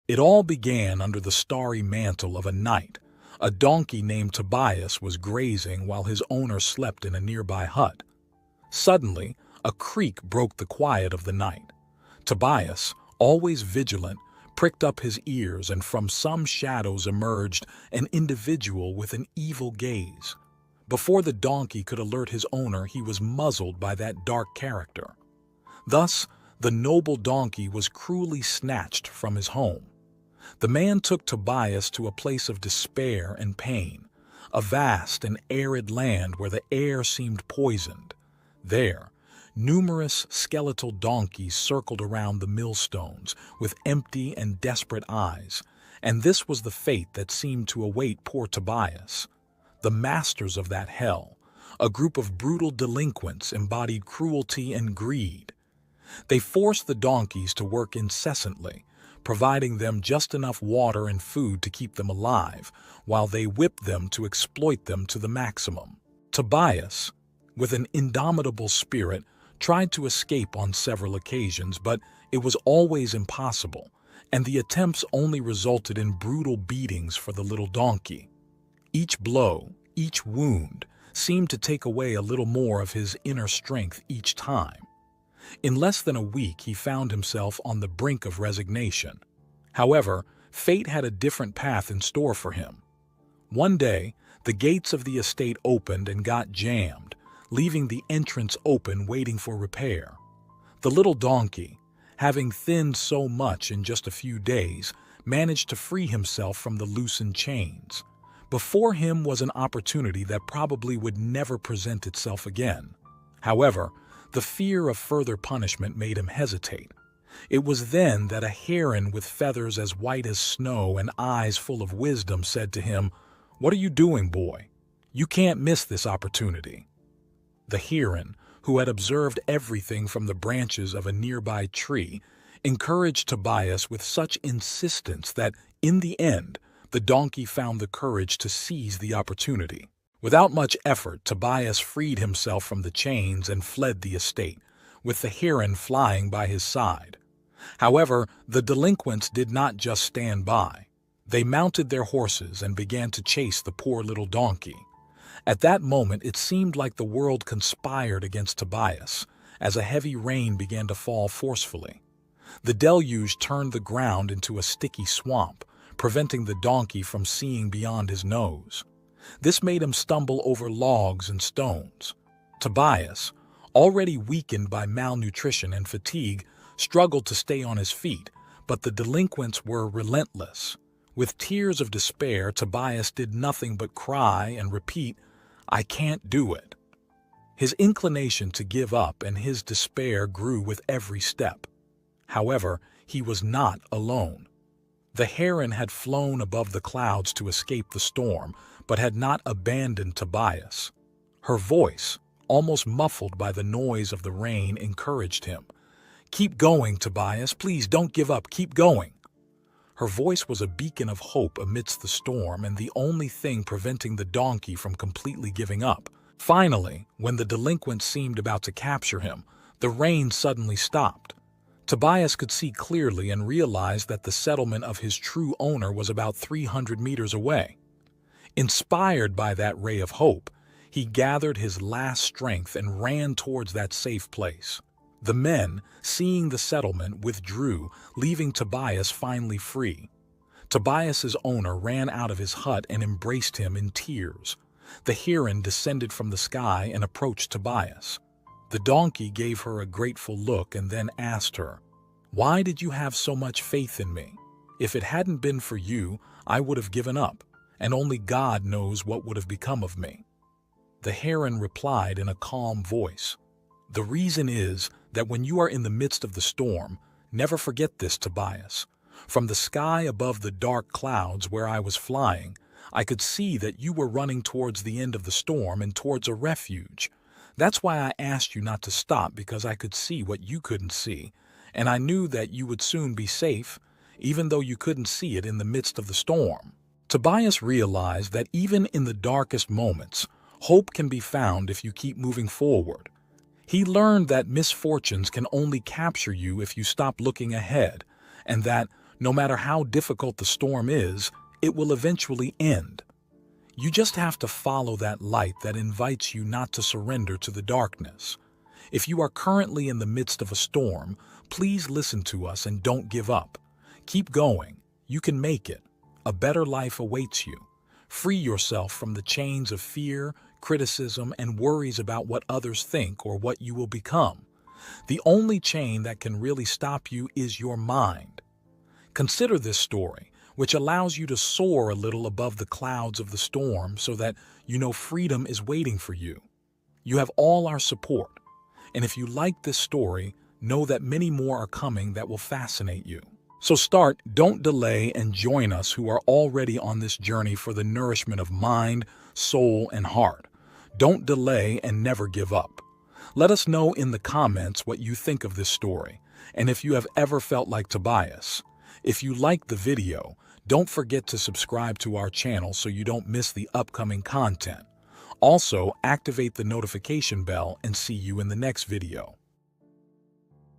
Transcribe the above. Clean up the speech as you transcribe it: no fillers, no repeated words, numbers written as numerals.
It all began under the starry mantle of a night. A donkey named Tobias was grazing while his owner slept in a nearby hut. Suddenly, a creak broke the quiet of the night. Tobias, always vigilant, pricked up his ears, and from some shadows emerged an individual with an evil gaze. Before the donkey could alert his owner, he was muzzled by that dark character. Thus, the noble donkey was cruelly snatched from his home. The man took Tobias to a place of despair and pain, a vast and arid land where the air seemed poisoned. There, numerous skeletal donkeys circled around the millstones with empty and desperate eyes, and this was the fate that seemed to await poor Tobias. The masters of that hell, a group of brutal delinquents, embodied cruelty and greed. They forced the donkeys to work incessantly, providing them just enough water and food to keep them alive, while they whipped them to exploit them to the maximum. Tobias, with an indomitable spirit, tried to escape on several occasions, but it was always impossible, and the attempts only resulted in brutal beatings for the little donkey. Each blow, each wound, seemed to take away a little more of his inner strength each time. In less than a week, he found himself on the brink of resignation. However, fate had a different path in store for him. One day, the gates of the estate opened and got jammed, leaving the entrance open waiting for repair. The little donkey, having thinned so much in just a few days, managed to free himself from the loosened chains. Before him was an opportunity that probably would never present itself again. However, the fear of further punishment made him hesitate. It was then that a heron with feathers as white as snow and eyes full of wisdom said to him, "What are you doing, boy? You can't miss this opportunity." The heron, who had observed everything from the branches of a nearby tree, encouraged Tobias with such insistence that, in the end, the donkey found the courage to seize the opportunity. Without much effort, Tobias freed himself from the chains and fled the estate, with the heron flying by his side. However, the delinquents did not just stand by. They mounted their horses and began to chase the poor little donkey. At that moment, it seemed like the world conspired against Tobias, as a heavy rain began to fall forcefully. The deluge turned the ground into a sticky swamp, preventing the donkey from seeing beyond his nose. This made him stumble over logs and stones. Tobias, already weakened by malnutrition and fatigue, struggled to stay on his feet, but the delinquents were relentless. With tears of despair, Tobias did nothing but cry and repeat, "I can't do it." His inclination to give up and his despair grew with every step. However, he was not alone. The heron had flown above the clouds to escape the storm, but had not abandoned Tobias. Her voice, almost muffled by the noise of the rain, encouraged him. "Keep going, Tobias. Please don't give up. Keep going." Her voice was a beacon of hope amidst the storm and the only thing preventing the donkey from completely giving up. Finally, when the delinquent seemed about to capture him, the rain suddenly stopped. Tobias could see clearly and realized that the settlement of his true owner was about 300 meters away. Inspired by that ray of hope, he gathered his last strength and ran towards that safe place. The men, seeing the settlement, withdrew, leaving Tobias finally free. Tobias's owner ran out of his hut and embraced him in tears. The heron descended from the sky and approached Tobias. The donkey gave her a grateful look and then asked her, "Why did you have so much faith in me? If it hadn't been for you, I would have given up, and only God knows what would have become of me." The heron replied in a calm voice, "The reason is that when you are in the midst of the storm, never forget this, Tobias. From the sky above the dark clouds where I was flying, I could see that you were running towards the end of the storm and towards a refuge. That's why I asked you not to stop, because I could see what you couldn't see, and I knew that you would soon be safe, even though you couldn't see it in the midst of the storm." Tobias realized that even in the darkest moments, hope can be found if you keep moving forward. He learned that misfortunes can only capture you if you stop looking ahead, and that, No matter how difficult the storm is, it will eventually end. You just have to follow that light that invites you not to surrender to the darkness. If you are currently in the midst of a storm, please listen to us and don't give up. Keep going. You can make it. A better life awaits you. Free yourself from the chains of fear, criticism, and worries about what others think or what you will become. The only chain that can really stop you is your mind. Consider this story, which allows you to soar a little above the clouds of the storm so that you know freedom is waiting for you. You have all our support. And if you like this story, know that many more are coming that will fascinate you. So don't delay, and join us who are already on this journey for the nourishment of mind, soul, and heart. Don't delay and never give up. Let us know in the comments what you think of this story, and if you have ever felt like Tobias. If you liked the video, don't forget to subscribe to our channel so you don't miss the upcoming content. Also, activate the notification bell and see you in the next video.